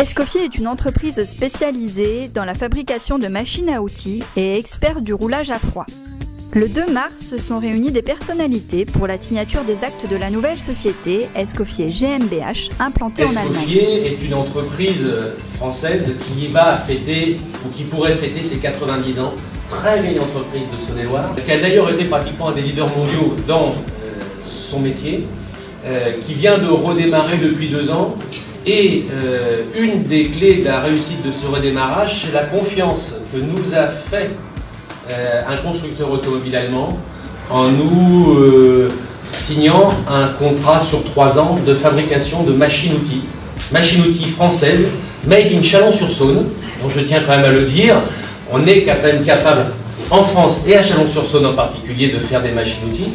Escoffier est une entreprise spécialisée dans la fabrication de machines à outils et expert du roulage à froid. Le 2 mars se sont réunies des personnalités pour la signature des actes de la nouvelle société Escoffier GmbH implantée en Allemagne. Escoffier est une entreprise française qui va fêter, ou qui pourrait fêter ses 90 ans. Très vieille entreprise de Saône-et-Loire, qui a d'ailleurs été pratiquement un des leaders mondiaux dans son métier, qui vient de redémarrer depuis 2 ans. Et une des clés de la réussite de ce redémarrage, c'est la confiance que nous a fait un constructeur automobile allemand en nous signant un contrat sur 3 ans de fabrication de machines-outils françaises, made in Chalon-sur-Saône. Donc je tiens quand même à le dire, on est quand même capable en France et à Chalon-sur-Saône en particulier de faire des machines-outils.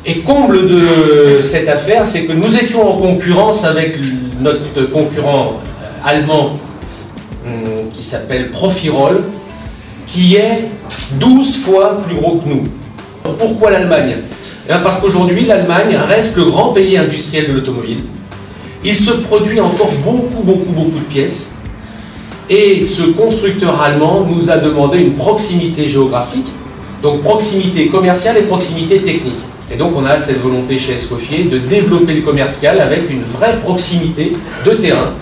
Et comble de cette affaire, c'est que nous étions en concurrence avec notre concurrent allemand qui s'appelle Profirol, qui est 12 fois plus gros que nous. Pourquoi l'Allemagne? Parce qu'aujourd'hui, l'Allemagne reste le grand pays industriel de l'automobile. Il se produit encore beaucoup de pièces. Et ce constructeur allemand nous a demandé une proximité géographique, donc proximité commerciale et proximité technique. Et donc on a cette volonté chez Escoffier de développer le commercial avec une vraie proximité de terrain.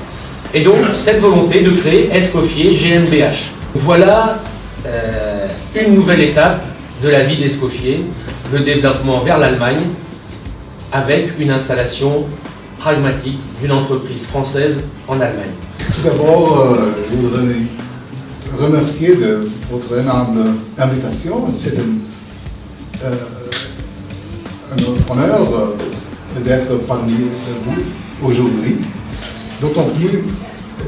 Et donc cette volonté de créer Escoffier GmbH. Voilà une nouvelle étape de la vie d'Escoffier, le développement vers l'Allemagne, avec une installation pragmatique d'une entreprise française en Allemagne. Tout d'abord, je voudrais remercier de votre aimable invitation. C'est un honneur d'être parmi vous aujourd'hui, d'autant plus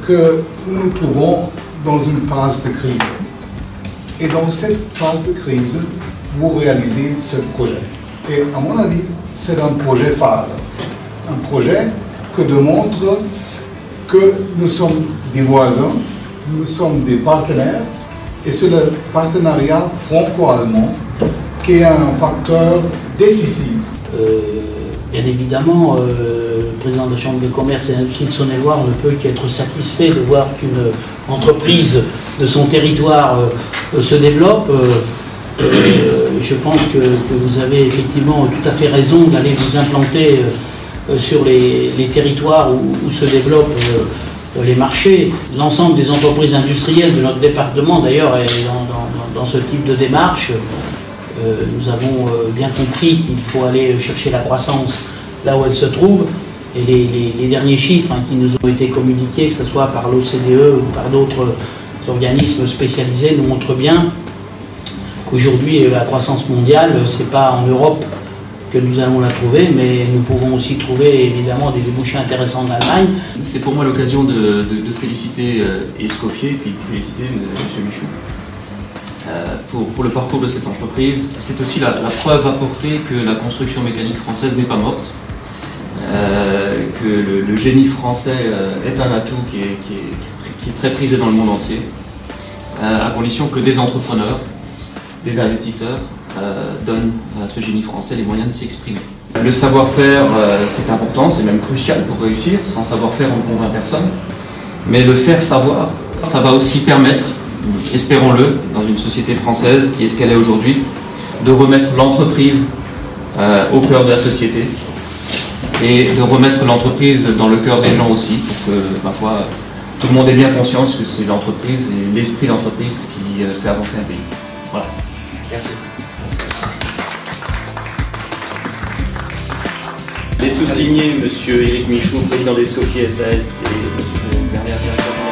que nous nous trouvons dans une phase de crise. Et dans cette phase de crise, vous réalisez ce projet. Et à mon avis, c'est un projet phare. Un projet qui démontre que nous sommes des voisins, nous sommes des partenaires, et c'est le partenariat franco-allemand qui est un facteur décisif. Bien évidemment, le président de la Chambre de commerce et d'industrie de Saône-et-Loire ne peut qu'être satisfait de voir qu'une entreprise de son territoire se développe. Je pense que vous avez effectivement tout à fait raison d'aller vous implanter sur les territoires où se développent les marchés. L'ensemble des entreprises industrielles de notre département d'ailleurs est dans ce type de démarche. Nous avons bien compris qu'il faut aller chercher la croissance là où elle se trouve. Et les derniers chiffres qui nous ont été communiqués, que ce soit par l'OCDE ou par d'autres organismes spécialisés, nous montrent bien qu'aujourd'hui la croissance mondiale, ce n'est pas en Europe que nous allons la trouver, mais nous pouvons aussi trouver évidemment des débouchés intéressants en Allemagne. C'est pour moi l'occasion de féliciter Escoffier et puis de féliciter M. Michou pour le parcours de cette entreprise. C'est aussi la preuve apportée que la construction mécanique française n'est pas morte, que le génie français est un atout qui est très prisé dans le monde entier, à condition que des entrepreneurs, des investisseurs donnent à ce génie français les moyens de s'exprimer. Le savoir-faire, c'est important, c'est même crucial pour réussir. Sans savoir-faire, on ne convainc personne. Mais le faire savoir, ça va aussi permettre, espérons-le, dans une société française qui est ce qu'elle est aujourd'hui, de remettre l'entreprise au cœur de la société et de remettre l'entreprise dans le cœur des gens aussi, pour que, ma foi, tout le monde ait bien conscience que c'est l'entreprise et l'esprit d'entreprise qui fait avancer un pays. Voilà. Merci. Les sous-signés, M. Éric Michou, président d'Escoffier SAS et M. Bernard Directeur.